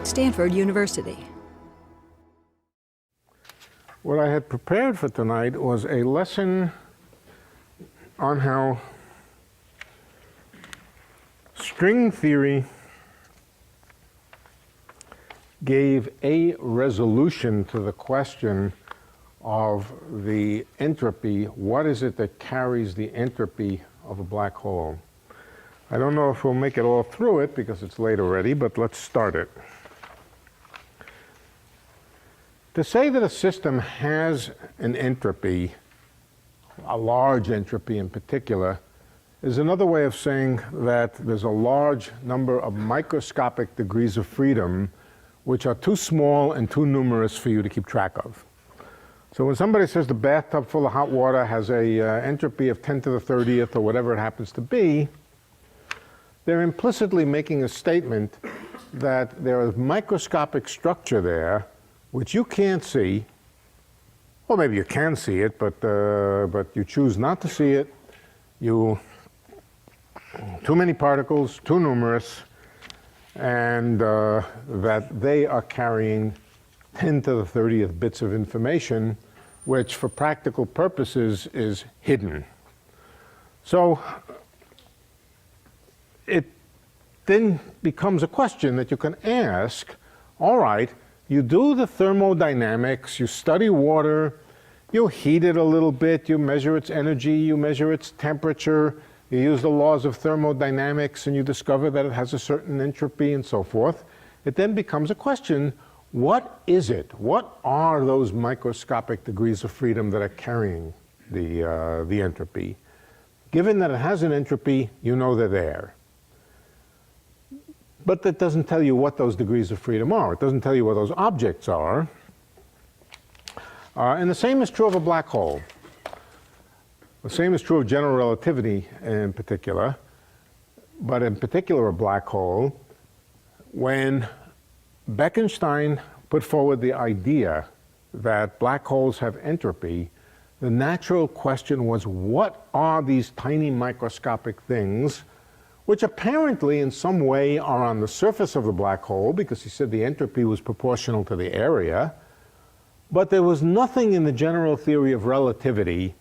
Stanford University. What I had prepared for tonight was a lesson on how string theory gave a resolution to the question of the entropy. What is it that carries the entropy of a black hole? I don't know if we'll make it all through it because it's late already, but let's start it. To say that a system has an entropy, a large entropy in particular, is another way of saying that there's a large number of microscopic degrees of freedom which are too small and too numerous for you to keep track of. So when somebody says the bathtub full of hot water has a entropy of 10 to the 30th or whatever it happens to be, they're implicitly making a statement that there is microscopic structure there which you can't see. Well, maybe you can see it, but you choose not to see it. Too many particles, too numerous, and that they are carrying 10 to the 30th bits of information, which for practical purposes is hidden. So it then becomes a question that you can ask, all right, you do the thermodynamics, you study water, you heat it a little bit, you measure its energy, you measure its temperature, you use the laws of thermodynamics, and you discover that it has a certain entropy and so forth. It then becomes a question, what is it? What are those microscopic degrees of freedom that are carrying the entropy? Given that it has an entropy, you know they're there. But that doesn't tell you what those degrees of freedom are. It doesn't tell you what those objects are. And the same is true of a black hole. The same is true of general relativity in particular. But in particular, a black hole, when Bekenstein put forward the idea that black holes have entropy, the natural question was, what are these tiny microscopic things which apparently in some way are on the surface of the black hole, because he said the entropy was proportional to the area, but there was nothing in the general theory of relativity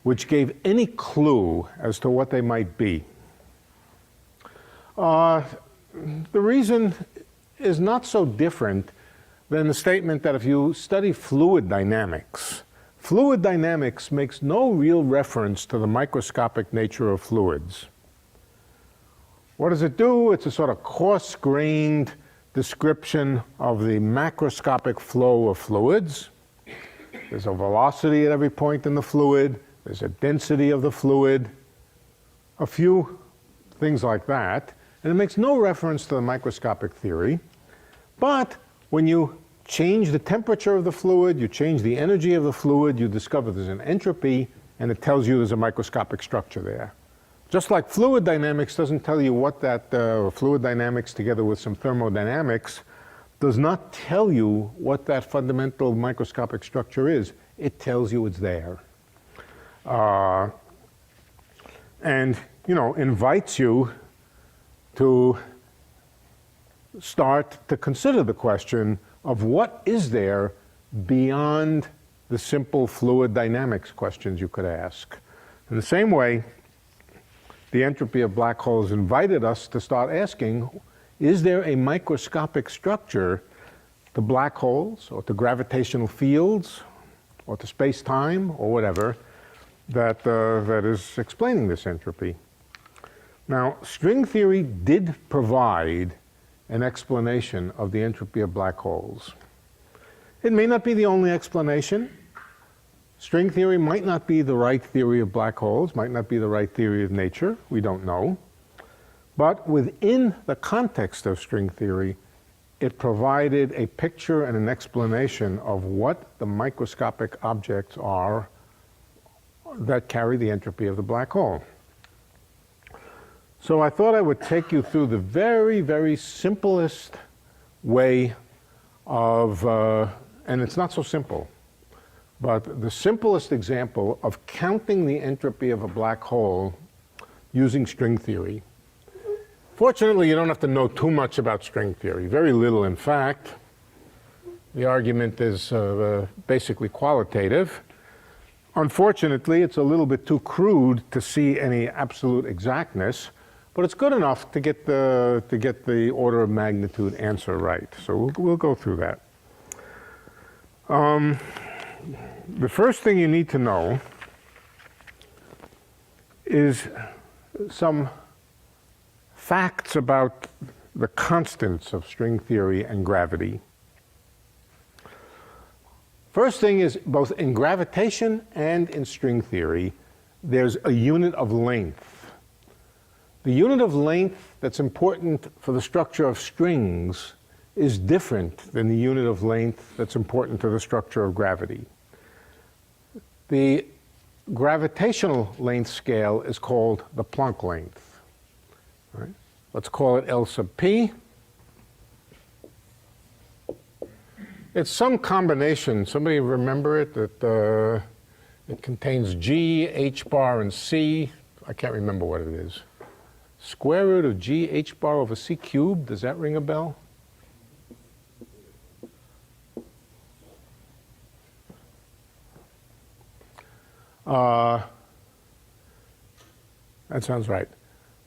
which gave any clue as to what they might be. The reason is not so different than the statement that if you study fluid dynamics makes no real reference to the microscopic nature of fluids. What does it do? It's a sort of coarse-grained description of the macroscopic flow of fluids. There's a velocity at every point in the fluid. There's a density of the fluid. A few things like that. And it makes no reference to the microscopic theory. But when you change the temperature of the fluid, you change the energy of the fluid, you discover there's an entropy, and it tells you there's a microscopic structure there. Just like fluid dynamics doesn't tell you what that, fluid dynamics together with some thermodynamics does not tell you what that fundamental microscopic structure is. It tells you it's there. And, invites you to start to consider the question of what is there beyond the simple fluid dynamics questions you could ask. In the same way, the entropy of black holes invited us to start asking, is there a microscopic structure to black holes or to gravitational fields or to space-time or whatever that is explaining this entropy? Now, string theory did provide an explanation of the entropy of black holes. It may not be the only explanation. String theory might not be the right theory of black holes, might not be the right theory of nature, we don't know. But within the context of string theory, it provided a picture and an explanation of what the microscopic objects are that carry the entropy of the black hole. So I thought I would take you through the very, very simplest way of, and it's not so simple, but the simplest example of counting the entropy of a black hole using string theory. Fortunately, you don't have to know too much about string theory, very little in fact. The argument is basically qualitative. Unfortunately, it's a little bit too crude to see any absolute exactness, but it's good enough to get the order of magnitude answer right. So we'll go through that. The first thing you need to know is some facts about the constants of string theory and gravity. First thing is, both in gravitation and in string theory, there's a unit of length. The unit of length that's important for the structure of strings is different than the unit of length that's important to the structure of gravity. The gravitational length scale is called the Planck length. All right? Let's call it L sub p. It's some combination. Somebody remember it? That it contains G, H bar, and C. I can't remember what it is. Square root of G, H bar over C cubed. Does that ring a bell? That sounds right.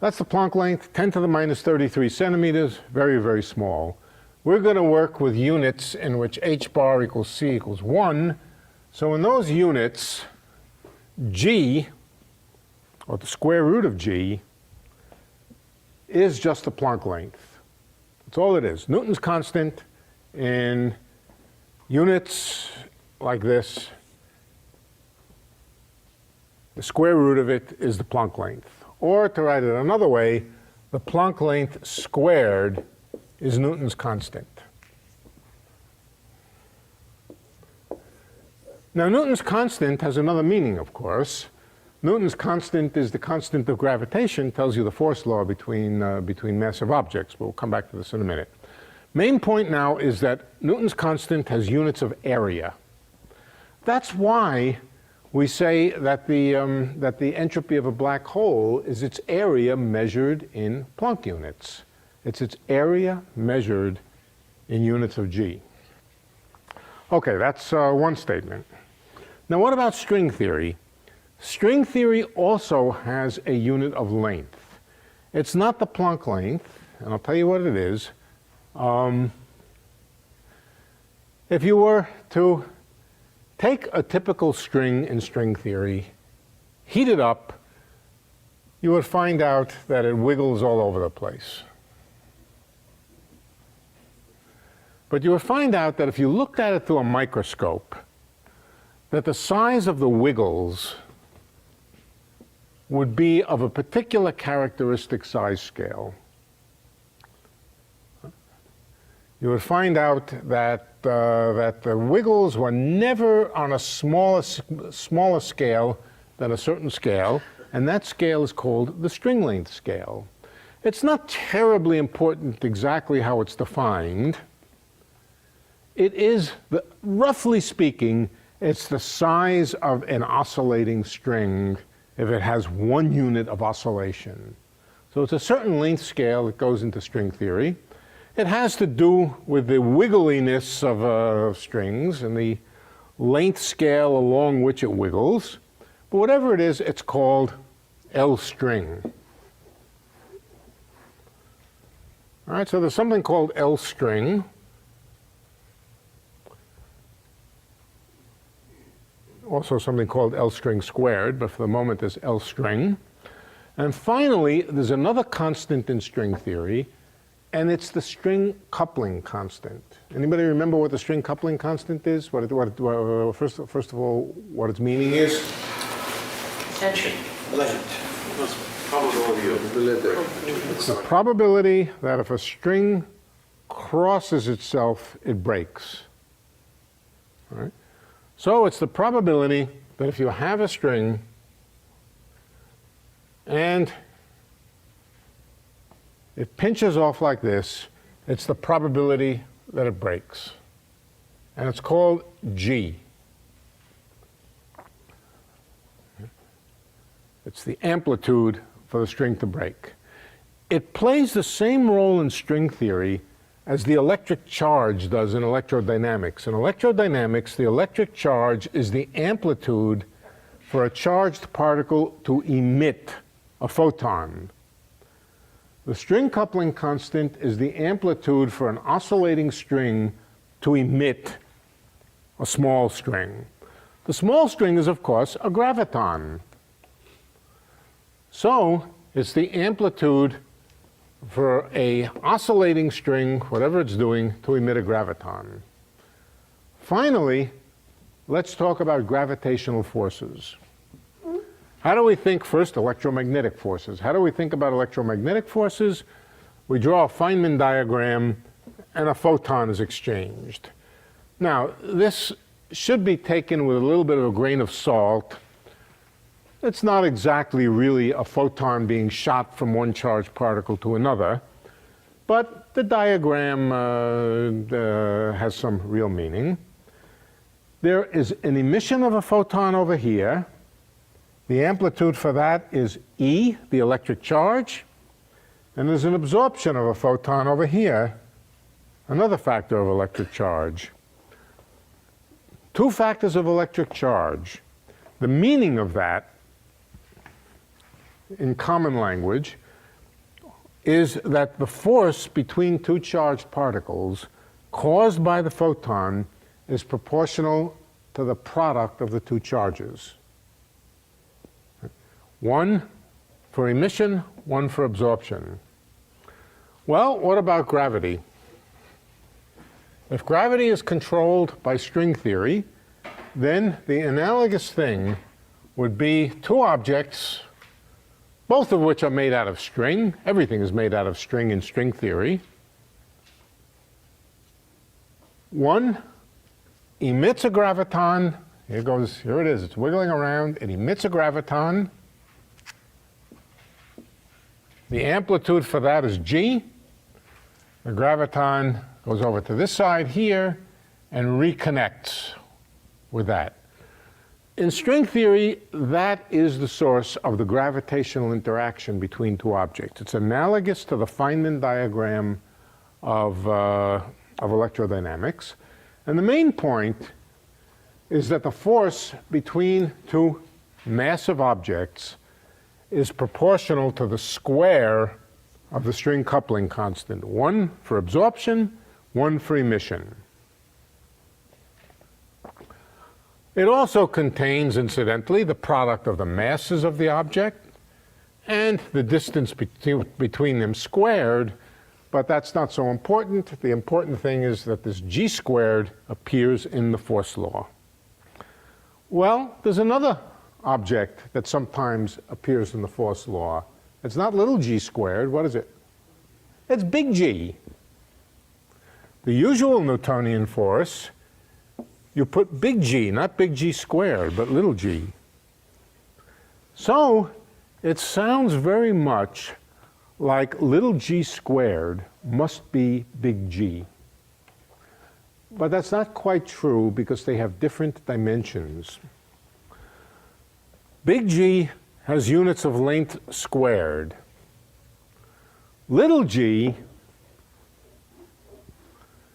That's the Planck length, 10 to the minus 33 centimeters, very, very small. We're going to work with units in which h bar equals c equals 1. So in those units, g, or the square root of g, is just the Planck length. That's all it is. Newton's constant in units like this, the square root of it is the Planck length. Or to write it another way, the Planck length squared is Newton's constant. Now, Newton's constant has another meaning, of course. Newton's constant is the constant of gravitation, tells you the force law between massive objects. We'll come back to this in a minute. Main point now is that Newton's constant has units of area. That's why we say that the entropy of a black hole is its area measured in Planck units. It's its area measured in units of g. Okay, that's one statement. Now, what about string theory? String theory also has a unit of length. It's not the Planck length, and I'll tell you what it is. If you were to take a typical string in string theory, heat it up, you would find out that it wiggles all over the place. But you would find out that if you looked at it through a microscope, that the size of the wiggles would be of a particular characteristic size scale. You would find out that the wiggles were never on a smaller scale than a certain scale, and that scale is called the string length scale. It's not terribly important exactly how it's defined. It is, roughly speaking, it's the size of an oscillating string if it has one unit of oscillation. So it's a certain length scale that goes into string theory. It has to do with the wiggliness of strings and the length scale along which it wiggles. But whatever it is, it's called L string. All right, so there's something called L string. Also something called L string squared, but for the moment there's L string. And finally, there's another constant in string theory, and it's the string coupling constant. Anybody remember what the string coupling constant is? First of all, what its meaning is? Tension. Length. Probability of It's the probability that if a string crosses itself, it breaks. All right? So it's the probability that if you have a string and it pinches off like this, it's the probability that it breaks. And it's called G. It's the amplitude for the string to break. it plays the same role in string theory as the electric charge does in electrodynamics. In electrodynamics, the electric charge is the amplitude for a charged particle to emit a photon. The string coupling constant is the amplitude for an oscillating string to emit a small string. The small string is, of course, a graviton. So it's the amplitude for a oscillating string, whatever it's doing, to emit a graviton. Finally, let's talk about gravitational forces. How do we think first electromagnetic forces? How do we think about electromagnetic forces? We draw a Feynman diagram and a photon is exchanged. Now, this should be taken with a little bit of a grain of salt. It's not exactly really a photon being shot from one charged particle to another, but the diagram has some real meaning. There is an emission of a photon over here. The amplitude for that is E, the electric charge, and there's an absorption of a photon over here, another factor of electric charge. Two factors of electric charge. The meaning of that, in common language, is that the force between two charged particles caused by the photon is proportional to the product of the two charges. One for emission, one for absorption. Well, what about gravity? If gravity is controlled by string theory, then the analogous thing would be two objects, both of which are made out of string. Everything is made out of string in string theory. One emits a graviton. Here it is, it's wiggling around. It emits a graviton. The amplitude for that is G. The graviton goes over to this side here and reconnects with that. In string theory, that is the source of the gravitational interaction between two objects. It's analogous to the Feynman diagram of electrodynamics. And the main point is that the force between two massive objects is proportional to the square of the string coupling constant. One for absorption, one for emission. It also contains, incidentally, the product of the masses of the object and the distance between them squared, but that's not so important. The important thing is that this g squared appears in the force law. Well, there's another object that sometimes appears in the force law. It's not little g squared. What is it? It's big G. The usual Newtonian force, you put big G, not big G squared, but little g. So it sounds very much like little g squared must be big G. But that's not quite true because they have different dimensions. Big G has units of length squared. Little g,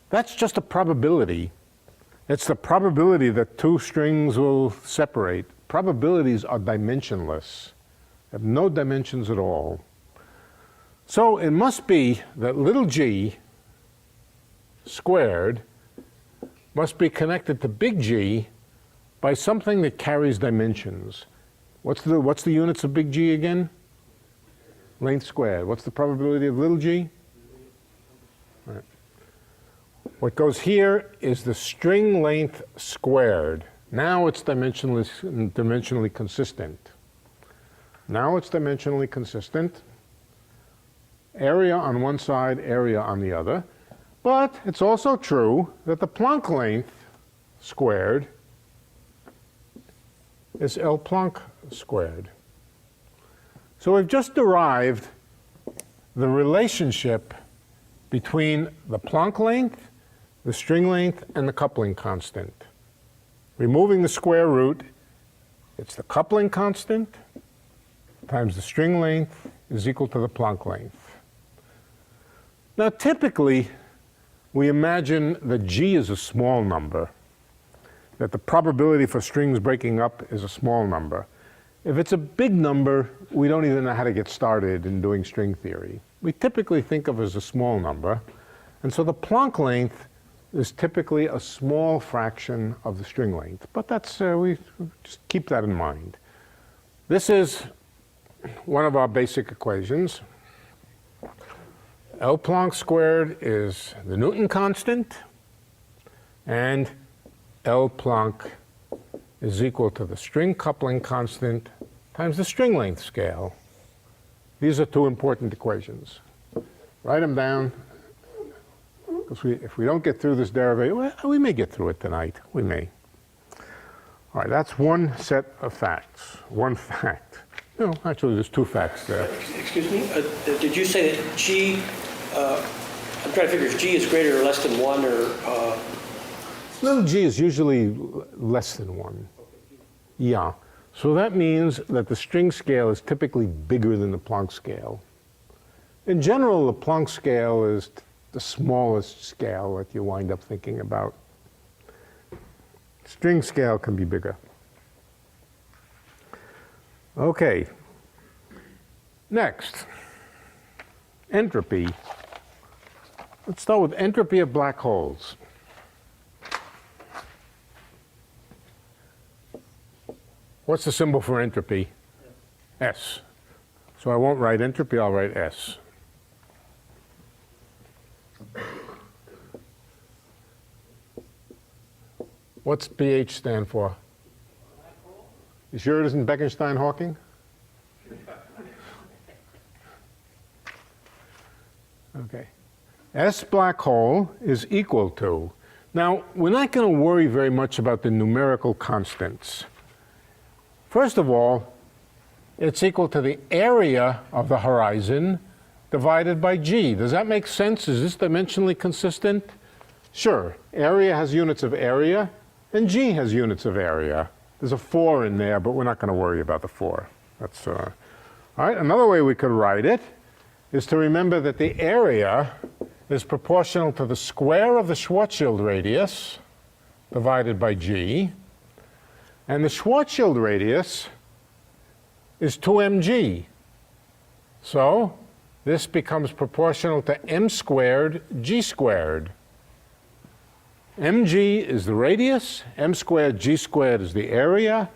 that's just a probability. It's the probability that two strings will separate. Probabilities are dimensionless, have no dimensions at all. So it must be that little g squared must be connected to big G by something that carries dimensions. What's the units of big G again? Length squared. What's the probability of little g? Right. What goes here is the string length squared. Now it's dimensionally consistent. Now it's dimensionally consistent. Area on one side, area on the other. But it's also true that the Planck length squared is L Planck squared. So we've just derived the relationship between the Planck length, the string length, and the coupling constant. Removing the square root, it's the coupling constant times the string length is equal to the Planck length. Now, typically, we imagine that G is a small number, that the probability for strings breaking up is a small number. If it's a big number, we don't even know how to get started in doing string theory. We typically think of it as a small number, and so the Planck length is typically a small fraction of the string length. But that's, we just keep that in mind. This is one of our basic equations. L Planck squared is the Newton constant, and L Planck is equal to the string coupling constant times the string length scale. These are two important equations. Write them down, because if we don't get through this derivation, well, we may get through it tonight. We may. All right, that's one set of facts, one fact. No, actually, there's two facts there. Excuse me, did you say that G, I'm trying to figure if G is greater or less than 1, or? Little g is usually less than 1. Yeah. So that means that the string scale is typically bigger than the Planck scale. In general, the Planck scale is the smallest scale that you wind up thinking about. String scale can be bigger. Okay. Next, entropy. Let's start with entropy of black holes. What's the symbol for entropy? S. So I won't write entropy, I'll write S. What's pH stand for? You sure it isn't Bekenstein-Hawking? Okay. S black hole is equal to. Now, we're not going to worry very much about the numerical constants. First of all, it's equal to the area of the horizon divided by G. Does that make sense? Is this dimensionally consistent? Sure. Area has units of area, and G has units of area. There's a 4 in there, but we're not going to worry about the 4. That's, all right, another way we could write it is to remember that the area is proportional to the square of the Schwarzschild radius divided by G. And the Schwarzschild radius is 2mg. So this becomes proportional to m squared g squared. mg is the radius, m squared g squared is the area.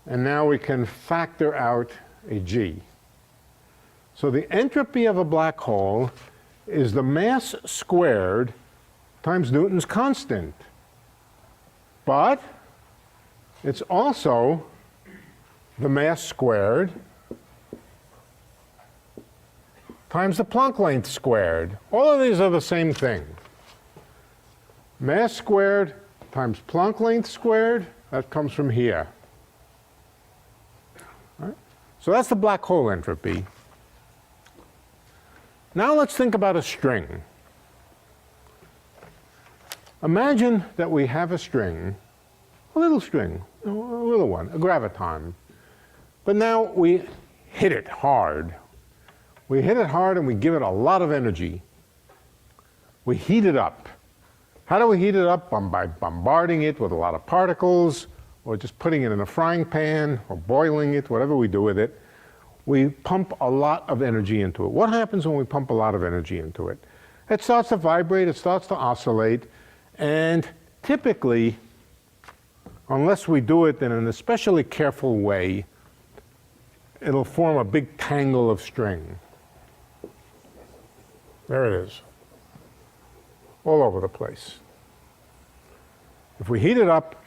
And now we can factor out a g. So the entropy of a black hole is the mass squared times Newton's constant. But it's also the mass squared times the Planck length squared. All of these are the same thing. Mass squared times Planck length squared, that comes from here. All right? So that's the black hole entropy. Now let's think about a string. Imagine that we have a string, a little string, a little one, a graviton. But now we hit it hard. We hit it hard and we give it a lot of energy. We heat it up. How do we heat it up? By bombarding it with a lot of particles, or just putting it in a frying pan, or boiling it, whatever we do with it. We pump a lot of energy into it. What happens when we pump a lot of energy into it? It starts to vibrate, it starts to oscillate, and typically, unless we do it in an especially careful way, it'll form a big tangle of string. There it is, all over the place. If we heat it up,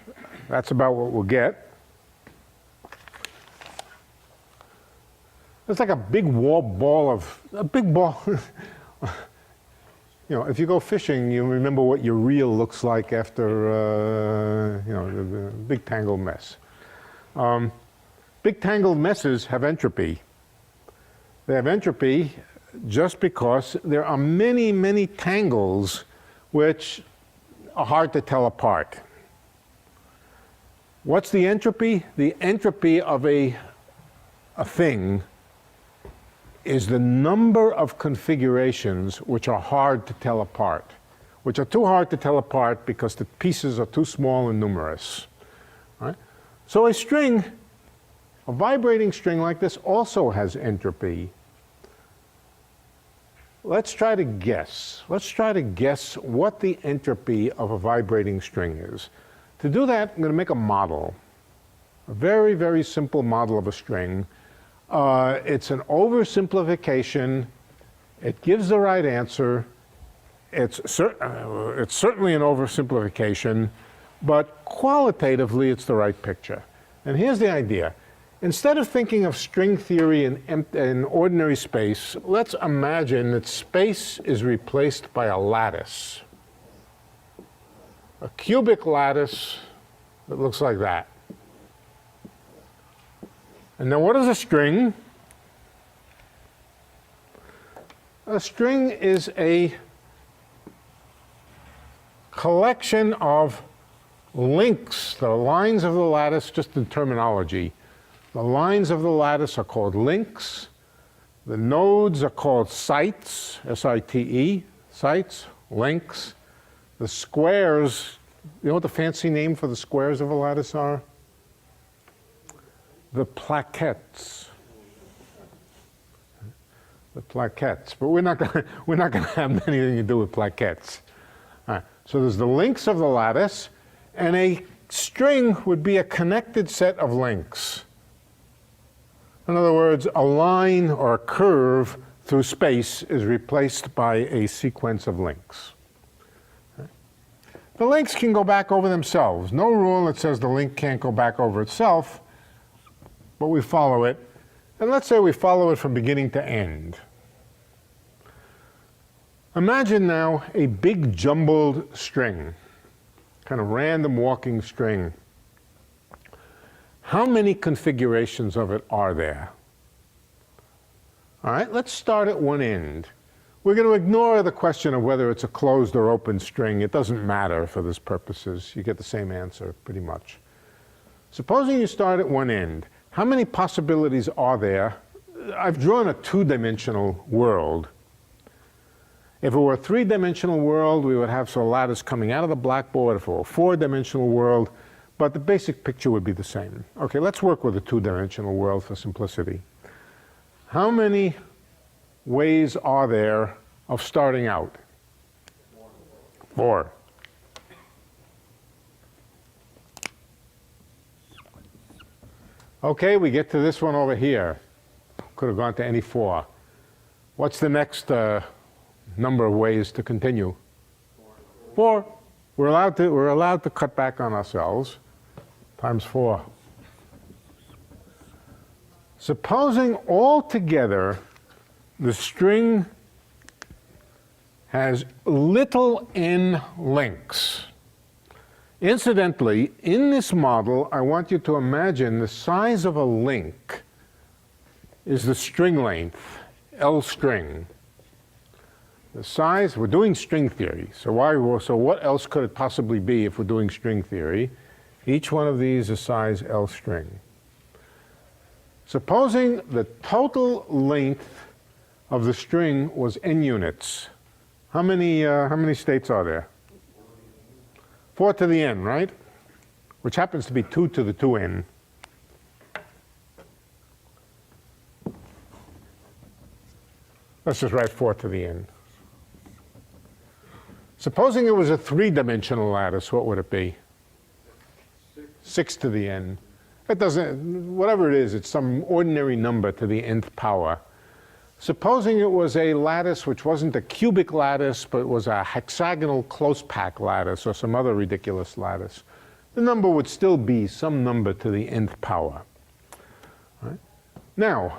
that's about what we'll get. It's like a big ball. You know, if you go fishing, you remember what your reel looks like after, you know, the big tangled mess. Big tangled messes have entropy. They have entropy just because there are many, many tangles which are hard to tell apart. What's the entropy? The entropy of a thing is the number of configurations which are hard to tell apart, which are too hard to tell apart because the pieces are too small and numerous. Right? So a string, a vibrating string like this also has entropy. Let's try to guess. Let's try to guess what the entropy of a vibrating string is. To do that, I'm going to make a model. A very, very simple model of a string. It's an oversimplification. It gives the right answer. It's certainly an oversimplification, but qualitatively it's the right picture. And here's the idea. Instead of thinking of string theory in ordinary space, let's imagine that space is replaced by a lattice. A cubic lattice that looks like that. And then what is a string? A string is a collection of links, the lines of the lattice, just in terminology. The lines of the lattice are called links. The nodes are called sites, S-I-T-E, sites, links. The squares, you know what the fancy name for the squares of a lattice are? The plaquettes. The plaquettes. But we're not going to have anything to do with plaquettes. All right. So there's the links of the lattice, and a string would be a connected set of links. In other words, a line or a curve through space is replaced by a sequence of links. The links can go back over themselves. No rule that says the link can't go back over itself, but we follow it. And let's say we follow it from beginning to end. Imagine now a big jumbled string, kind of random walking string. How many configurations of it are there? All right, let's start at one end. We're going to ignore the question of whether it's a closed or open string. It doesn't matter for this purposes. You get the same answer pretty much. Supposing you start at one end, how many possibilities are there? I've drawn a two-dimensional world. If it were a three-dimensional world, we would have a lattice coming out of the blackboard. If it were a four-dimensional world, but the basic picture would be the same. Okay, let's work with a two-dimensional world for simplicity. How many ways are there of starting out? 4. Okay, we get to this one over here. Could have gone to any 4. What's the next number of ways to continue? 4. We're allowed to cut back on ourselves. Times 4. Supposing altogether the string has little n links. Incidentally, in this model, I want you to imagine the size of a link is the string length, L string. The size, we're doing string theory, so what else could it possibly be if we're doing string theory? Each one of these is size L string. Supposing the total length of the string was n units, how many states are there? 4 to the n, right? Which happens to be 2 to the 2n. Let's just write 4 to the n. Supposing it was a 3-dimensional lattice, what would it be? 6 to the n. It doesn't, whatever it is, it's some ordinary number to the nth power. Supposing it was a lattice which wasn't a cubic lattice, but was a hexagonal close pack lattice or some other ridiculous lattice, the number would still be some number to the nth power. Right? Now,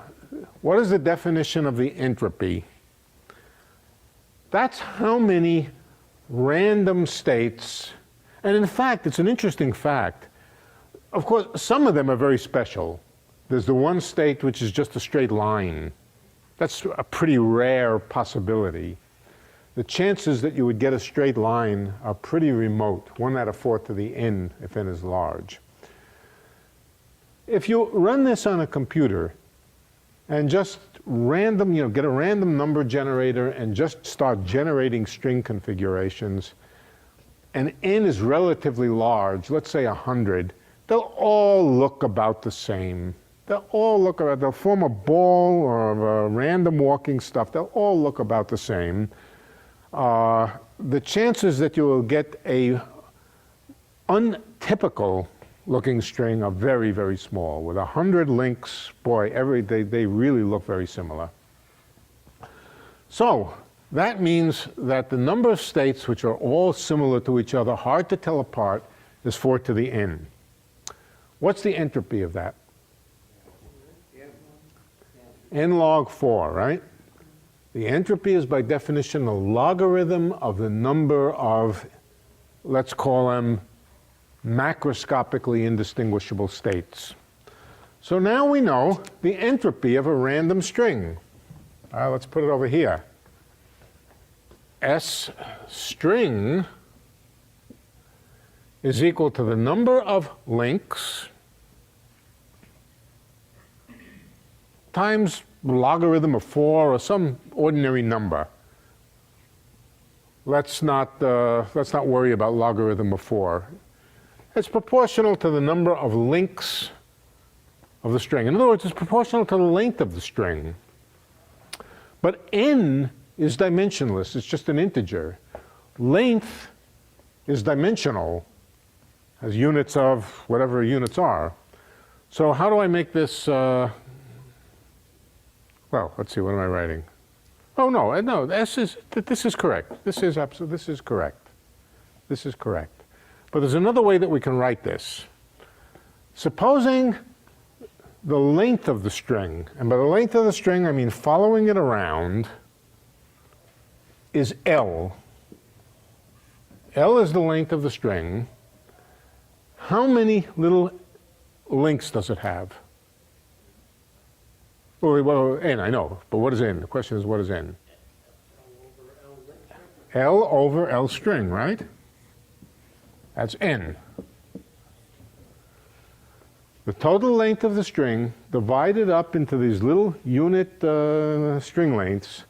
what is the definition of the entropy? That's how many random states, and in fact, it's an interesting fact. Of course, some of them are very special. There's the one state which is just a straight line. That's a pretty rare possibility. The chances that you would get a straight line are pretty remote, 1 out of 4 to the n, if n is large. If you run this on a computer and just random, get a random number generator and just start generating string configurations, and n is relatively large, let's say 100, they'll all look about the same. They'll form a ball or a random walking stuff. They'll all look about the same. The chances that you will get a untypical looking string are very, very small. With 100 links, boy, they really look very similar. So that means that the number of states which are all similar to each other, hard to tell apart, is 4 to the n. What's the entropy of that? N log 4, right? The entropy is by definition a logarithm of the number of, let's call them, macroscopically indistinguishable states. So now we know the entropy of a random string. Let's put it over here. S string is equal to the number of links times logarithm of 4 or some ordinary number. Let's not worry about logarithm of 4. It's proportional to the number of links of the string. In other words, it's proportional to the length of the string. But n is dimensionless. It's just an integer. Length is dimensional, as units of whatever units are. So how do I make this, well, let's see, what am I writing? Oh, no, this is correct. This is correct. This is correct. But there's another way that we can write this. Supposing the length of the string, and by the length of the string I mean following it around, is L. L is the length of the string. How many little links does it have? Well, n, I know, but what is n? The question is, what is n? L over L string, right? That's n. The total length of the string divided up into these little unit string lengths,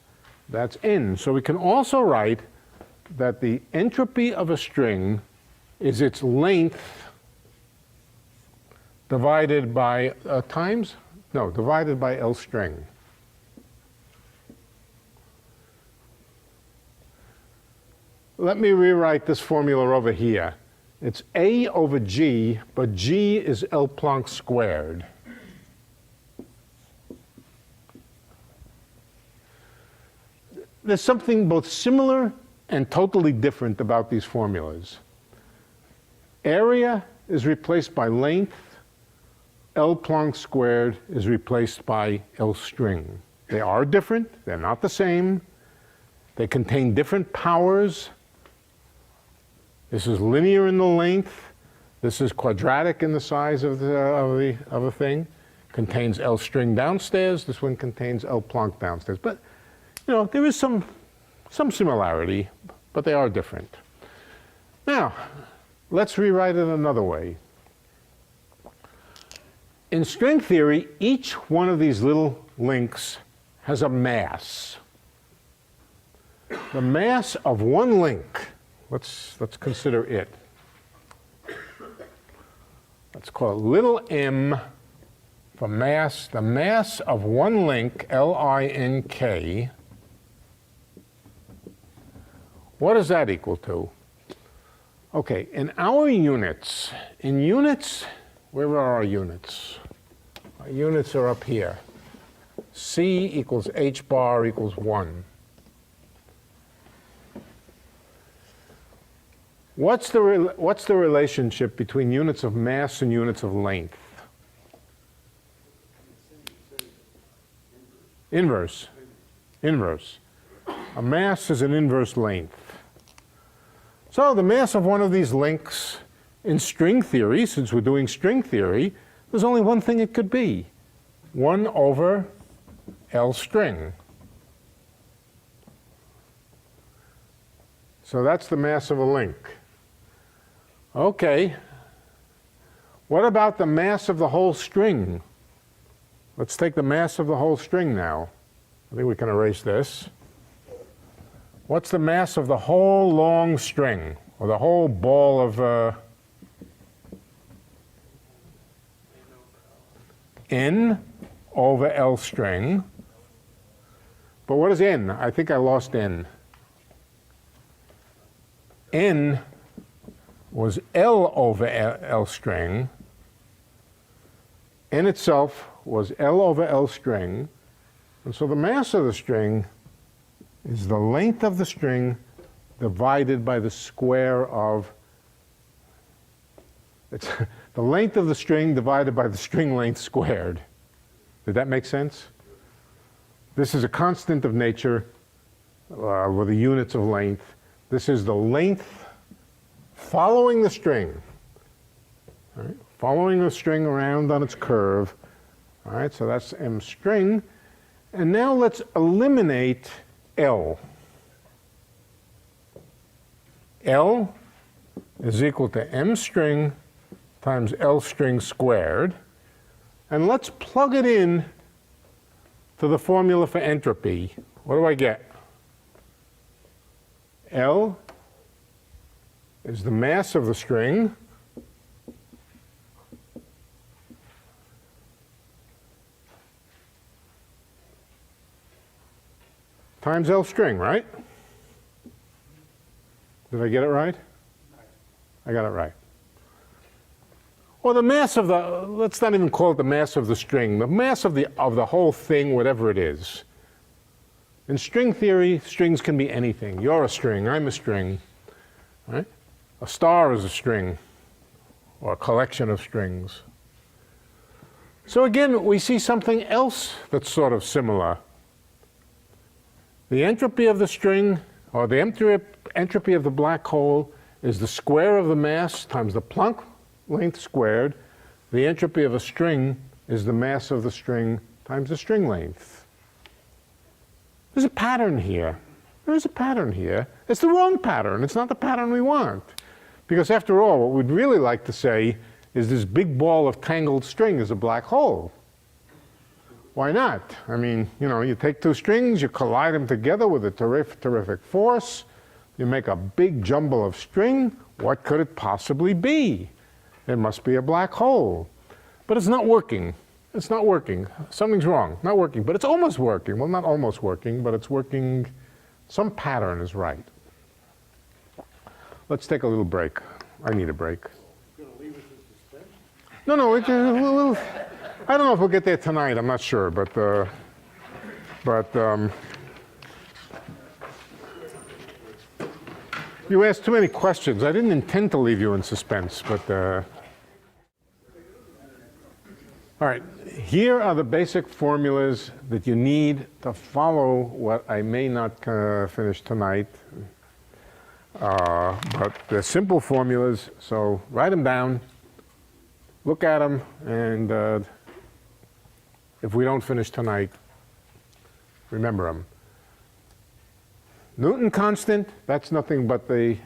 that's n. So we can also write that the entropy of a string is its length divided by divided by L string. Let me rewrite this formula over here. It's A over G, but G is L Planck squared. There's something both similar and totally different about these formulas. Area is replaced by length. L Planck squared is replaced by L string. They are different. They're not the same. They contain different powers. This is linear in the length. This is quadratic in the size of the thing. Contains L string downstairs. This one contains L Planck downstairs. But there is some similarity, but they are different. Now, let's rewrite it another way. In string theory, each one of these little links has a mass. The mass of one link, let's consider it. Let's call it little m for mass. The mass of one link, L-I-N-K, what does that equal to? Okay, in our units, where are our units? Our units are up here. C equals h bar equals 1. What's the relationship between units of mass and units of length? Inverse. Inverse. A mass is an inverse length. So the mass of one of these links in string theory, since we're doing string theory, there's only one thing it could be. 1 over L string. So that's the mass of a link. Okay. What about the mass of the whole string? Let's take the mass of the whole string now. I think we can erase this. What's the mass of the whole long string, or the whole ball of N over L string? But what is N? I think I lost N. N was L over L string. N itself was L over L string. And so the mass of the string is the length of the string divided by the square of, it's the length of the string divided by the string length squared. Did that make sense? This is a constant of nature with the units of length. This is the length following the string. All right? Following the string around on its curve. All right, so that's M string. And now let's eliminate L. L is equal to M string times L string squared. And let's plug it in to the formula for entropy. What do I get? L is the mass of the string times L string, right? Did I get it right? I got it right. Or the mass of the, let's not even call it the mass of the string, the mass of the whole thing, whatever it is. In string theory, strings can be anything. You're a string, I'm a string. Right? A star is a string, or a collection of strings. So again, we see something else that's sort of similar. The entropy of the string, or the entropy of the black hole, is the square of the mass times the Planck length squared. The entropy of a string is the mass of the string times the string length. There's a pattern here. There's a pattern here. It's the wrong pattern. It's not the pattern we want. Because after all, what we'd really like to say is this big ball of tangled string is a black hole. Why not? I mean, you know, you take two strings, you collide them together with a terrific force, you make a big jumble of string. What could it possibly be? It must be a black hole. But it's not working. It's not working. Something's wrong. Not working. But it's almost working. Well, not almost working, but it's working. Some pattern is right. Let's take a little break. I need a break. You're going to leave us in suspense? No, I don't know if we'll get there tonight. I'm not sure, but you asked too many questions. I didn't intend to leave you in suspense, but all right. Here are the basic formulas that you need to follow what I may not finish tonight, but they're simple formulas. So write them down, look at them, and if we don't finish tonight, remember them. Newton constant, that's nothing but the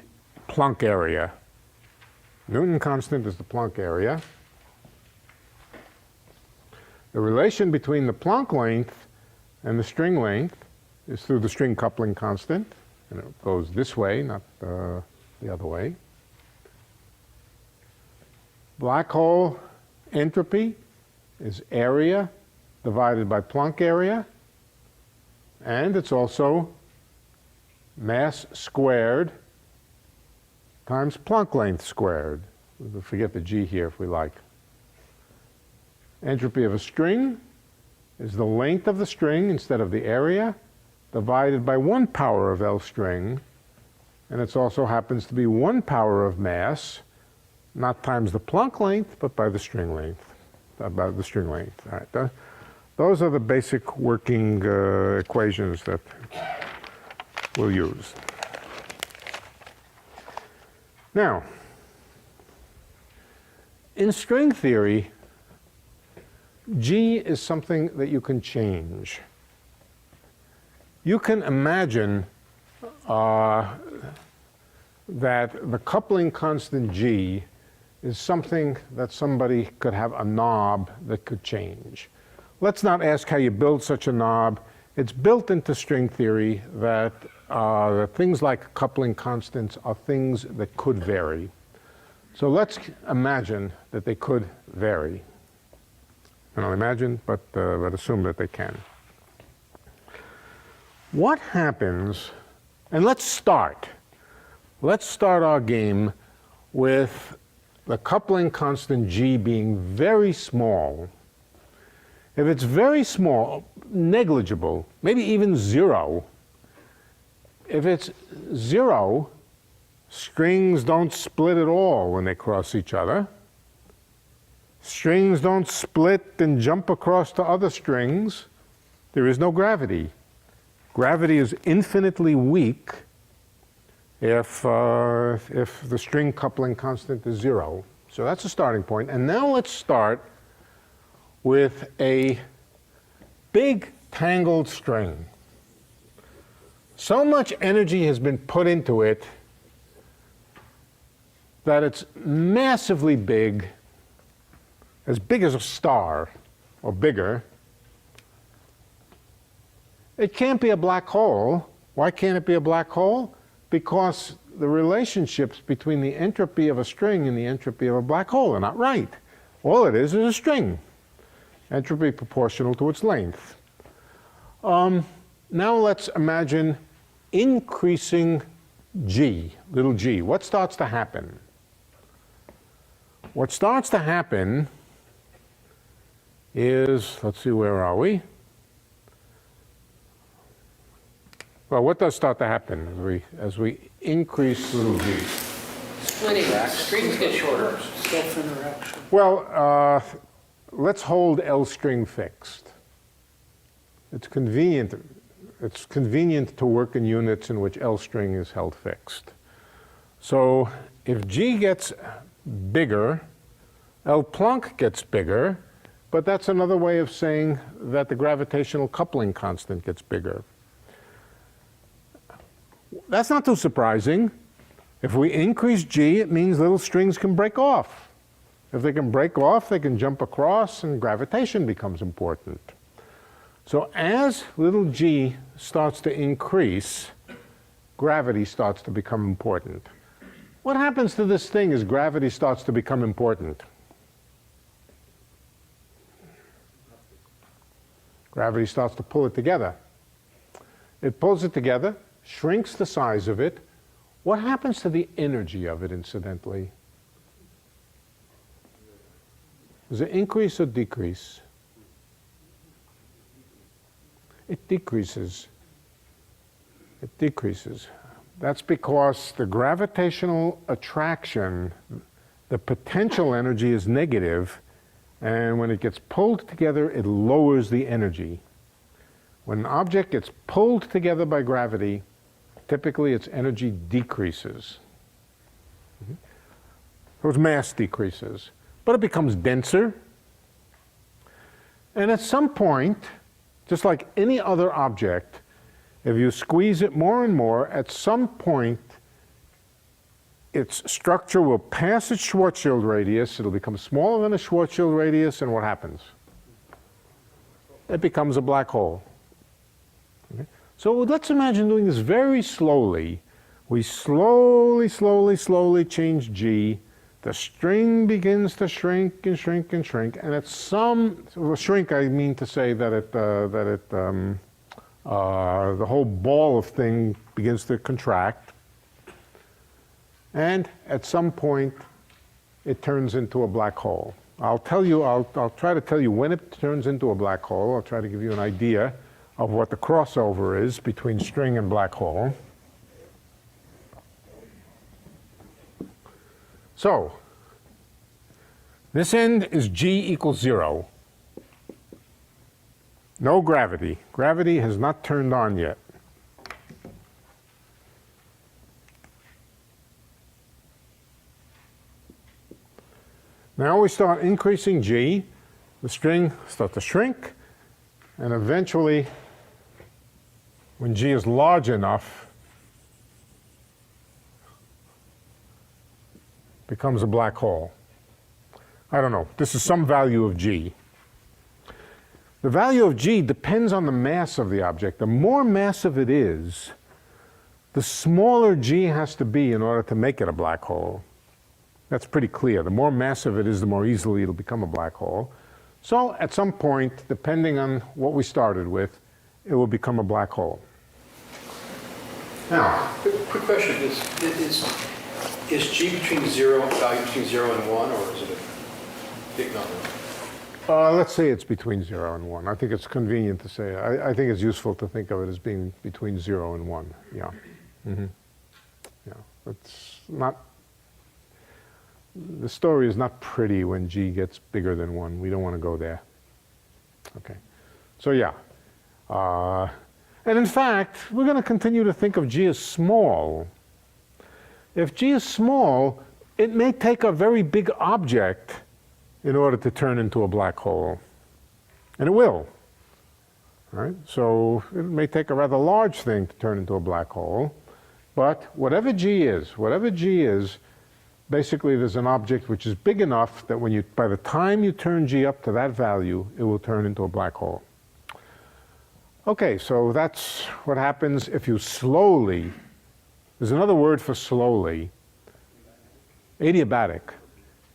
Planck area. Newton constant is the Planck area. The relation between the Planck length and the string length is through the string coupling constant, and it goes this way, not the other way. Black hole entropy is area divided by Planck area, and it's also mass squared times Planck length squared. We'll forget the G here if we like. Entropy of a string is the length of the string instead of the area divided by 1 power of L string, and it also happens to be 1 power of mass, not times the Planck length, but by the string length. About the string length. All right. Those are the basic working equations that we'll use. Now, in string theory, G is something that you can change. You can imagine that the coupling constant G is something that somebody could have a knob that could change. Let's not ask how you build such a knob. It's built into string theory that things like coupling constants are things that could vary. So let's imagine that they could vary. I don't imagine, but assume that they can. What happens, and let's start our game with the coupling constant G being very small. If it's very small, negligible, maybe even 0, if it's 0, strings don't split at all when they cross each other. Strings don't split and jump across to other strings. There is no gravity. Gravity is infinitely weak if the string coupling constant is 0. So that's a starting point. And now let's start with a big tangled string. So much energy has been put into it that it's massively big, as big as a star, or bigger. It can't be a black hole. Why can't it be a black hole? Because the relationships between the entropy of a string and the entropy of a black hole are not right. All it is a string. Entropy proportional to its length. Now let's imagine increasing G, little g. What starts to happen? What starts to happen is, let's see, where are we? Well, what does start to happen as we increase little g? Splitting, strings get shorter. Self-interaction. Well, let's hold L string fixed. It's convenient to work in units in which L string is held fixed. So if G gets bigger, L Planck gets bigger, but that's another way of saying that the gravitational coupling constant gets bigger. That's not too surprising. If we increase G, it means little strings can break off. If they can break off, they can jump across, and gravitation becomes important. So as little g starts to increase, gravity starts to become important. What happens to this thing as gravity starts to become important? Gravity starts to pull it together. It pulls it together, shrinks the size of it. What happens to the energy of it, incidentally? Does it increase or decrease? It decreases. It decreases. That's because the gravitational attraction, the potential energy is negative, and when it gets pulled together, it lowers the energy. When an object gets pulled together by gravity, typically its energy decreases. So its mass decreases, but it becomes denser. And at some point, just like any other object, if you squeeze it more and more, at some point, its structure will pass its Schwarzschild radius. It'll become smaller than a Schwarzschild radius, and what happens? It becomes a black hole. Okay? So let's imagine doing this very slowly. We slowly change G. The string begins to shrink and shrink and shrink, and at some shrink, I mean to say that the whole ball of thing begins to contract, and at some point, it turns into a black hole. I'll try to tell you when it turns into a black hole. I'll try to give you an idea of what the crossover is between string and black hole. So, this end is G equals 0. No gravity. Gravity has not turned on yet. Now we start increasing G. The string starts to shrink, and eventually, when G is large enough, becomes a black hole. I don't know. This is some value of G. The value of G depends on the mass of the object. The more massive it is, the smaller G has to be in order to make it a black hole. That's pretty clear. The more massive it is, the more easily it'll become a black hole. So at some point, depending on what we started with, it will become a black hole. Now, Quick question, is G between 0, value between 0 and 1, or is it a big number? let's say it's between 0 and 1. I think it's convenient to say. I think it's useful to think of it as being between 0 and 1. Yeah. Yeah. It's not. The story is not pretty when G gets bigger than 1. We don't want to go there. Okay. So yeah. And in fact, we're going to continue to think of G as small. If G is small, it may take a very big object in order to turn into a black hole. And it will. Right? So it may take a rather large thing to turn into a black hole. But whatever G is, basically there's an object which is big enough that by the time you turn G up to that value, it will turn into a black hole. Okay, so that's what happens if you slowly, there's another word for slowly, adiabatic.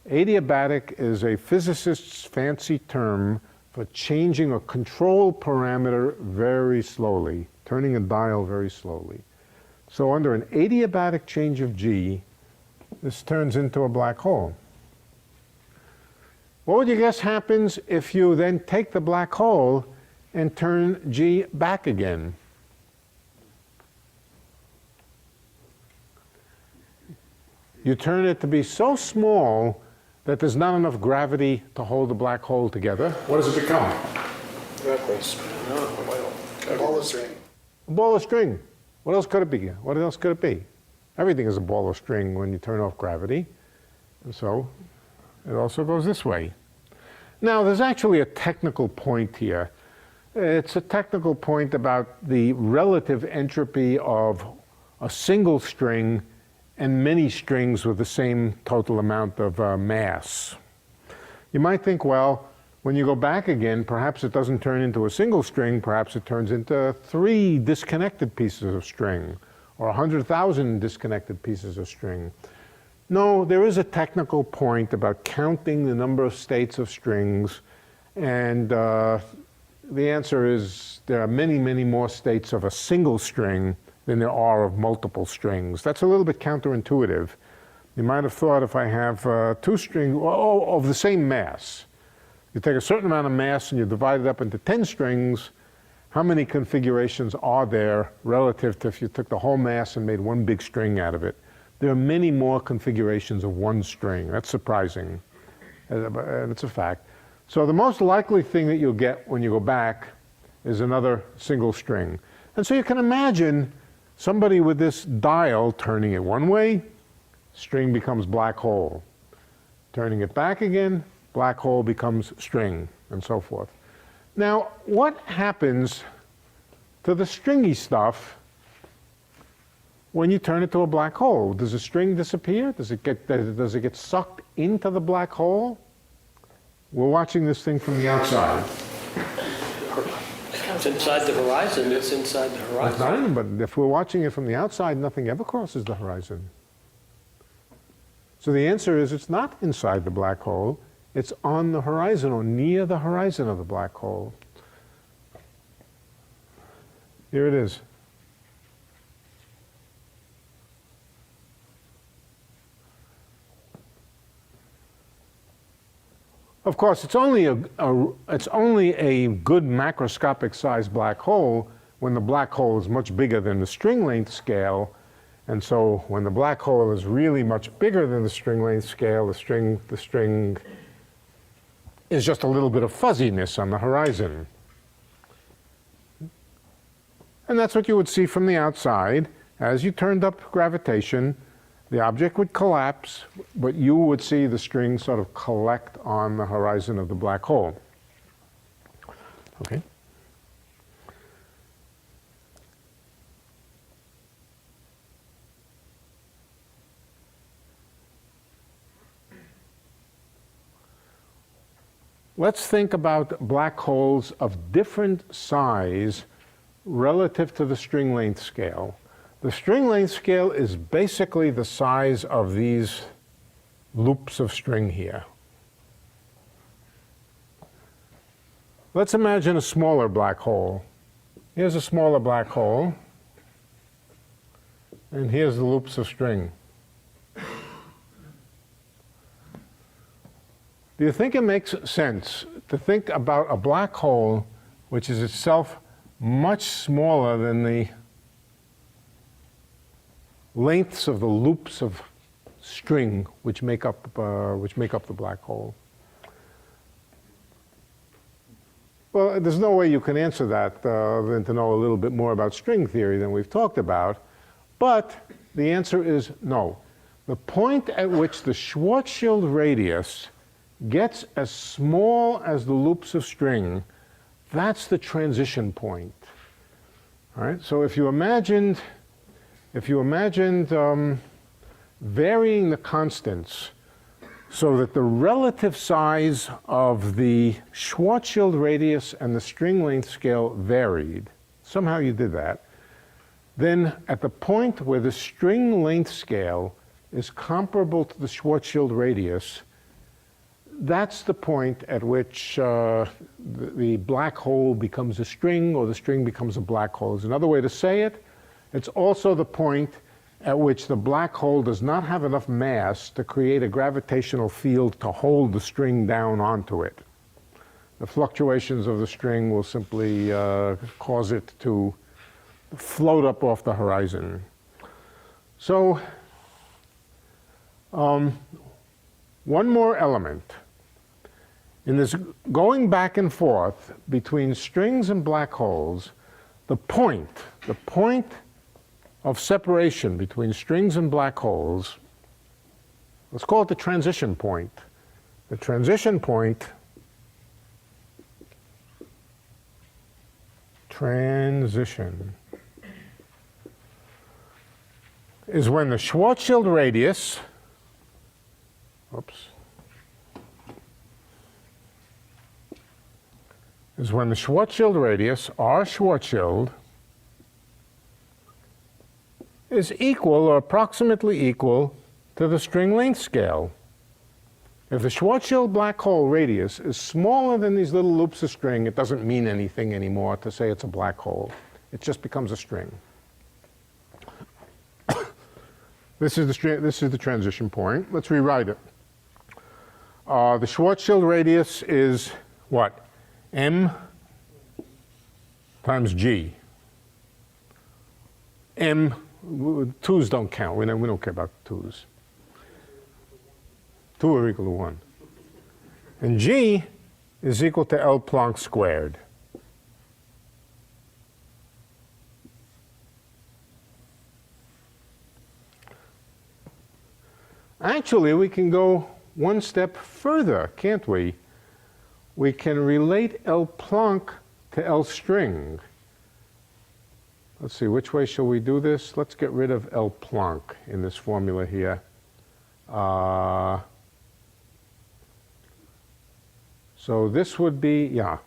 Adiabatic is a physicist's fancy term for changing a control parameter very slowly, turning a dial very slowly. So under an adiabatic change of G, this turns into a black hole. What would you guess happens if you then take the black hole and turn G back again? You turn it to be so small that there's not enough gravity to hold the black hole together. What does it become? A ball of string. A ball of string. What else could it be? What else could it be? Everything is a ball of string when you turn off gravity. And so it also goes this way. Now, there's actually a technical point here. It's a technical point about the relative entropy of a single string and many strings with the same total amount of mass. You might think, well, when you go back again, perhaps it doesn't turn into a single string, perhaps it turns into 3 disconnected pieces of string, or 100,000 disconnected pieces of string. No, there is a technical point about counting the number of states of strings, and the answer is there are many, many more states of a single string than there are of multiple strings. That's a little bit counterintuitive. You might have thought if I have 2 strings of the same mass, you take a certain amount of mass and you divide it up into 10 strings, how many configurations are there relative to if you took the whole mass and made one big string out of it? There are many more configurations of one string. That's surprising, and it's a fact. So the most likely thing that you'll get when you go back is another single string. And so you can imagine somebody with this dial turning it one way, string becomes black hole. Turning it back again, black hole becomes string, and so forth. Now, what happens to the stringy stuff when you turn it to a black hole? Does the string disappear? Does it get sucked into the black hole? We're watching this thing from the outside. It's inside the horizon, it's inside the It's horizon. not even, but if we're watching it from the outside, nothing ever crosses the horizon. So the answer is it's not inside the black hole. It's on the horizon or near the horizon of the black hole. Here it is. Of course, it's only a good macroscopic sized black hole when the black hole is much bigger than the string length scale. And so when the black hole is really much bigger than the string length scale, the string is just a little bit of fuzziness on the horizon. And that's what you would see from the outside. As you turned up gravitation, the object would collapse, but you would see the string sort of collect on the horizon of the black hole. Okay? let's think about black holes of different size relative to the string length scale. The string length scale is basically the size of these loops of string here. Let's imagine a smaller black hole. Here's a smaller black hole, and here's the loops of string. Do you think it makes sense to think about a black hole which is itself much smaller than the lengths of the loops of string which make up the black hole? Well, there's no way you can answer that than to know a little bit more about string theory than we've talked about. But the answer is no. The point at which the Schwarzschild radius gets as small as the loops of string, that's the transition point. All right. So if you imagined varying the constants so that the relative size of the Schwarzschild radius and the string length scale varied, somehow you did that, then at the point where the string length scale is comparable to the Schwarzschild radius, that's the point at which the black hole becomes a string or the string becomes a black hole. Is another way to say it. It's also the point at which the black hole does not have enough mass to create a gravitational field to hold the string down onto it. The fluctuations of the string will simply cause it to float up off the horizon. So, one more element. In this going back and forth between strings and black holes, the point of separation between strings and black holes, let's call it the transition point. The transition point is when the Schwarzschild radius, R Schwarzschild, is equal or approximately equal to the string length scale. If the Schwarzschild black hole radius is smaller than these little loops of string, it doesn't mean anything anymore to say it's a black hole. It just becomes a string. This is the transition point. Let's rewrite it. The Schwarzschild radius is what? M times G. M, twos don't count. We don't care about twos. 2 are equal to 1. And G is equal to L Planck squared. Actually, we can go one step further, can't we? We can relate L Planck to L string. Let's see, which way shall we do this? Let's get rid of L Planck in this formula here. So this would be, yeah.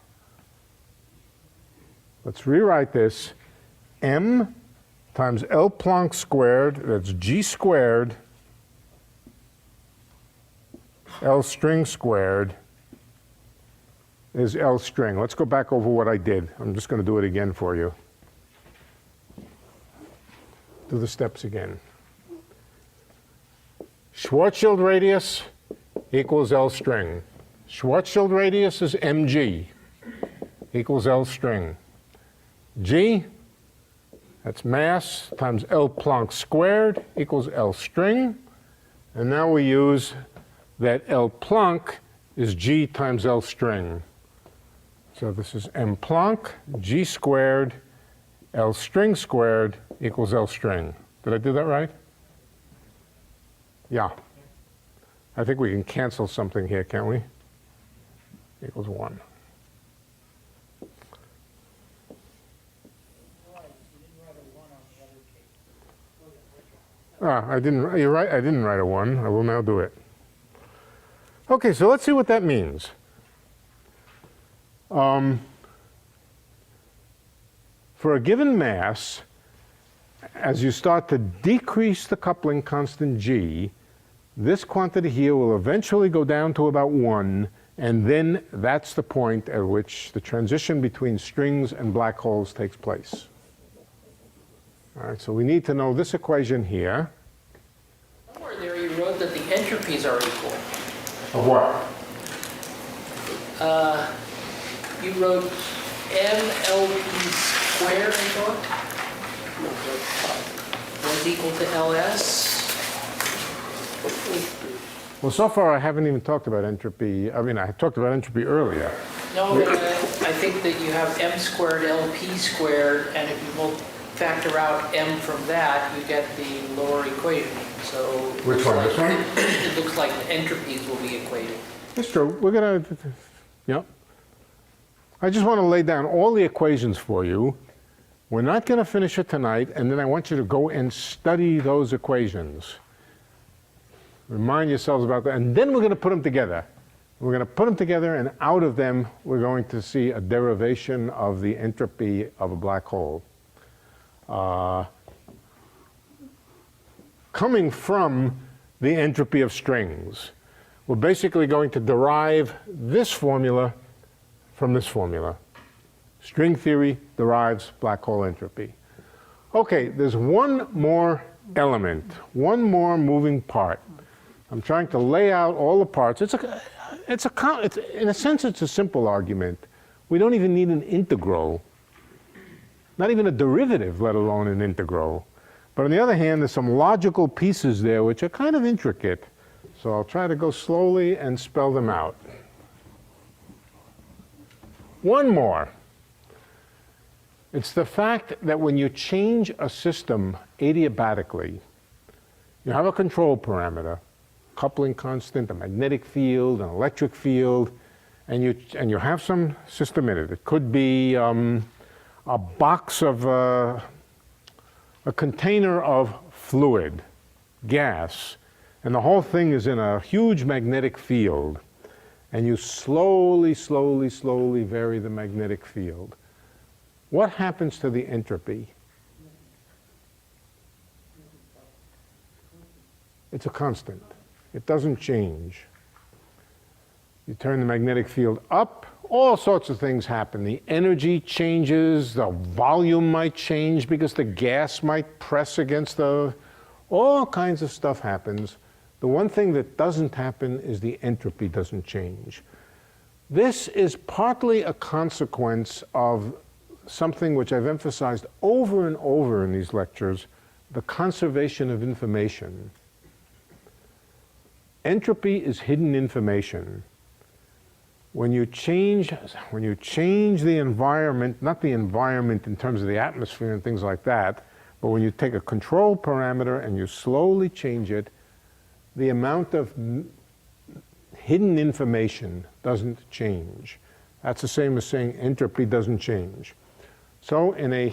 Let's rewrite this. M times L Planck squared, that's G squared, L string squared, is L string. Let's go back over what I did. I'm just going to do it again for you. Do the steps again. Schwarzschild radius equals L string. Schwarzschild radius is mg equals L string. G, that's mass times L Planck squared equals L string. And now we use that L Planck is G times L string. So this is M Planck, G squared, L string squared equals L string. Did I do that right? Yeah. I think we can cancel something here, can't we? Equals 1. You're right, I didn't write a 1. I will now do it. Okay, so let's see what that means. For a given mass, as you start to decrease the coupling constant g, this quantity here will eventually go down to about 1, and then that's the point at which the transition between strings and black holes takes place. All right, so we need to know this equation here. Somewhere there you wrote that the entropies are equal. Of what? You wrote mLP squared, I thought, was equal to LS. Well, so far I haven't even talked about entropy. I mean, I talked about entropy earlier. No, but I think that you have m squared LP squared, and if you factor out m from that, you get the lower equation. So Which one, this one? It looks like the entropies will be equated. It's true. We're going to, yep. I just want to lay down all the equations for you. We're not going to finish it tonight, and then I want you to go and study those equations. Remind yourselves about that, and then we're going to put them together. We're going to put them together, and out of them, we're going to see a derivation of the entropy of a black hole. Coming from the entropy of strings, we're basically going to derive this formula from this formula. String theory derives black hole entropy. Okay, there's one more element, one more moving part. I'm trying to lay out all the parts. It's in a sense, it's a simple argument. We don't even need an integral, not even a derivative, let alone an integral. But on the other hand, there's some logical pieces there which are kind of intricate. So I'll try to go slowly and spell them out. One more. It's the fact that when you change a system adiabatically, you have a control parameter, coupling constant, a magnetic field, an electric field, and you have some system in it. It could be a box of a container of fluid, gas, and the whole thing is in a huge magnetic field, and you slowly, slowly, slowly vary the magnetic field. What happens to the entropy? It's a constant. It doesn't change. You turn the magnetic field up, all sorts of things happen. The energy changes, the volume might change because the gas might press against all kinds of stuff happens. The one thing that doesn't happen is the entropy doesn't change. This is partly a consequence of something which I've emphasized over and over in these lectures, the conservation of information. Entropy is hidden information. When you change the environment, not the environment in terms of the atmosphere and things like that, but when you take a control parameter and you slowly change it, the amount of hidden information doesn't change. That's the same as saying entropy doesn't change. So in a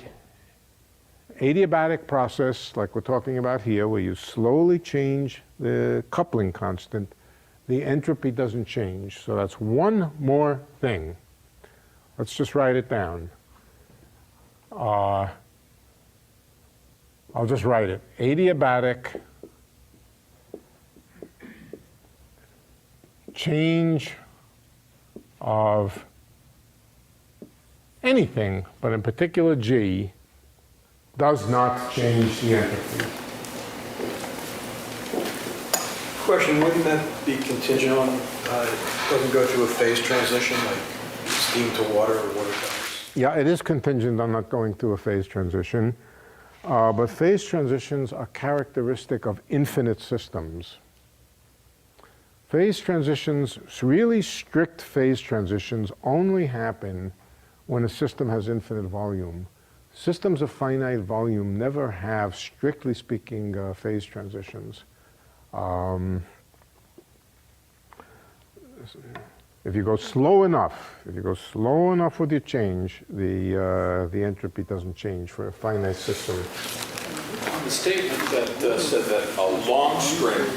adiabatic process, like we're talking about here, where you slowly change the coupling constant, the entropy doesn't change. So that's one more thing. Let's just write it down. I'll just write it. Adiabatic change of anything, but in particular G, does not change the entropy. Question, wouldn't that be contingent on, doesn't go through a phase transition, like steam to water or water to ice? Yeah, it is contingent on not going through a phase transition, but phase transitions are characteristic of infinite systems. Phase transitions, really strict phase transitions, only happen when a system has infinite volume. Systems of finite volume never have, strictly speaking, phase transitions. If you go slow enough with your change, the entropy doesn't change for a finite system. On the statement that said that a long string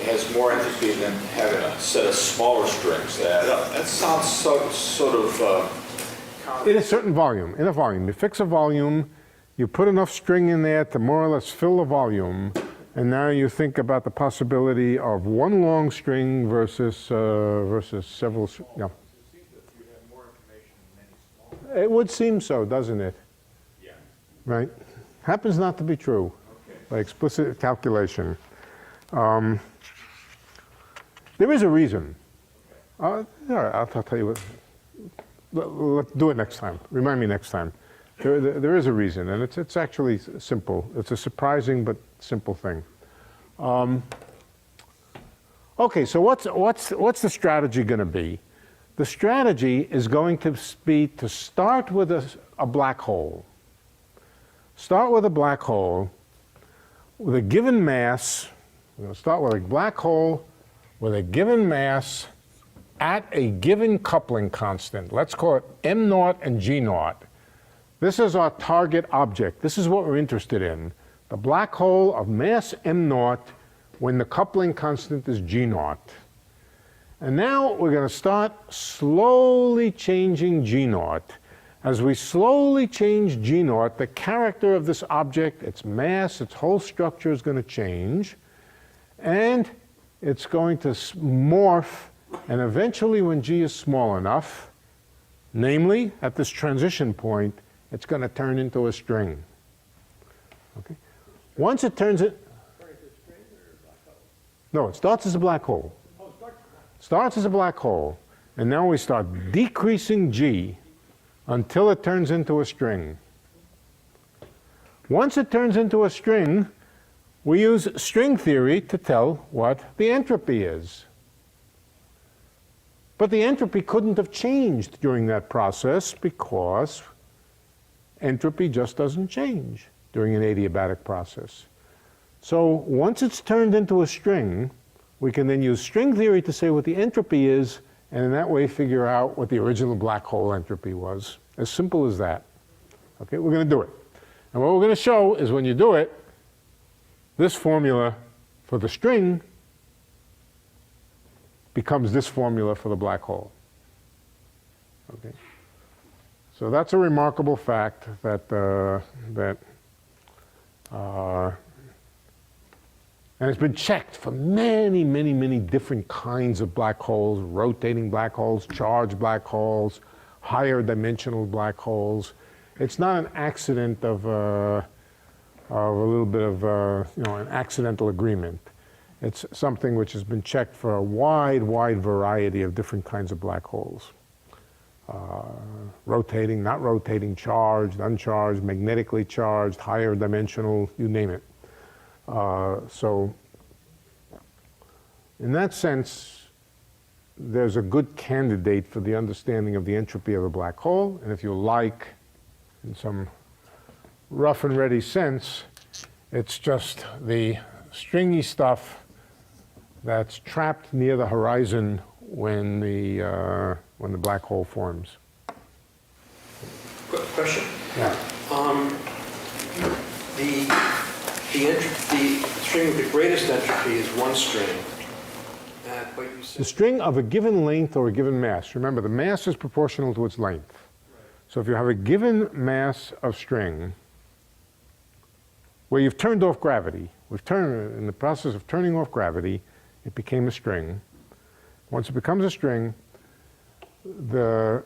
has more entropy than having a set of smaller strings that add up, that sounds sort of In a certain volume, in a volume. You fix a volume, you put enough string in there to more or less fill the volume, and now you think about the possibility of one long string versus several, yeah. It would seem so, doesn't it? Yeah. Right? Happens not to be true by explicit calculation. There is a reason. All right, I'll tell you what. Let's do it next time. Remind me next time. There is a reason, and it's actually simple. It's a surprising but simple thing. Okay, so what's the strategy going to be? The strategy is going to be to start with a black hole. Start with a black hole with a given mass. We're going to start with a black hole with a given mass at a given coupling constant. Let's call it m naught and g naught. This is our target object. This is what we're interested in. The black hole of mass m naught when the coupling constant is g naught. And now we're going to start slowly changing g naught. As we slowly change g naught, the character of this object, its mass, its whole structure is going to change. And it's going to morph. And eventually, when g is small enough, namely at this transition point, it's going to turn into a string. Okay? Once it turns it... No, it starts as a black hole. Starts as a black hole. And now we start decreasing g until it turns into a string. Once it turns into a string, we use string theory to tell what the entropy is. But the entropy couldn't have changed during that process because entropy just doesn't change during an adiabatic process. So once it's turned into a string, we can then use string theory to say what the entropy is, and in that way figure out what the original black hole entropy was. As simple as that. Okay, we're going to do it. And what we're going to show is when you do it, this formula for the string becomes this formula for the black hole. Okay. So that's a remarkable fact that and it's been checked for many, many, many different kinds of black holes, rotating black holes, charged black holes, higher dimensional black holes. It's not an accident of a little bit of an accidental agreement. It's something which has been checked for a wide, wide variety of different kinds of black holes. Rotating, not rotating, charged, uncharged, magnetically charged, higher dimensional, you name it. So in that sense, there's a good candidate for the understanding of the entropy of a black hole. And if you like, in some rough and ready sense, it's just the stringy stuff that's trapped near the horizon when the black hole forms. Quick question. Yeah. The string with the greatest entropy is one string. But you The said string of a given length or a given mass. Remember, the mass is proportional to its length. So if you have a given mass of string where you've turned off gravity, in the process of turning off gravity, it became a string. Once it becomes a string, the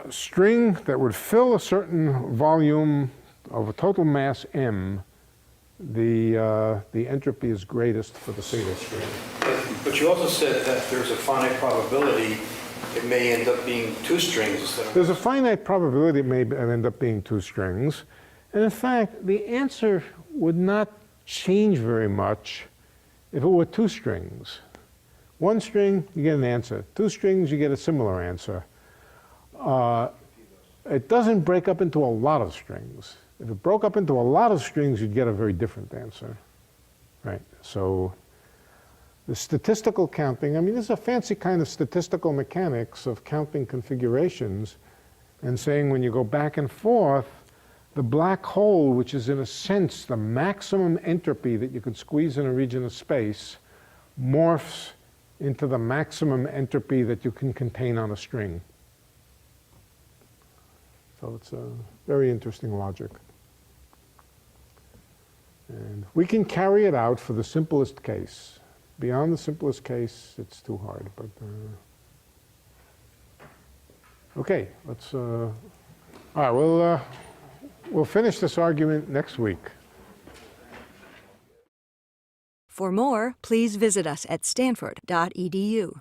string that would fill a certain volume of a total mass m, the entropy is greatest for the single string. But you also said that there's a finite probability it may end up being two strings instead of... There's a finite probability it may end up being two strings. And in fact, the answer would not change very much if it were two strings. One string, you get an answer. Two strings, you get a similar answer. It doesn't break up into a lot of strings. If it broke up into a lot of strings, you'd get a very different answer, right? So the statistical counting, I mean, this is a fancy kind of statistical mechanics of counting configurations and saying when you go back and forth, the black hole, which is in a sense the maximum entropy that you could squeeze in a region of space, morphs into the maximum entropy that you can contain on a string. So it's a very interesting logic. And we can carry it out for the simplest case. Beyond the simplest case, it's too hard. But okay, let's. All right, we'll finish this argument next week. For more, please visit us at stanford.edu.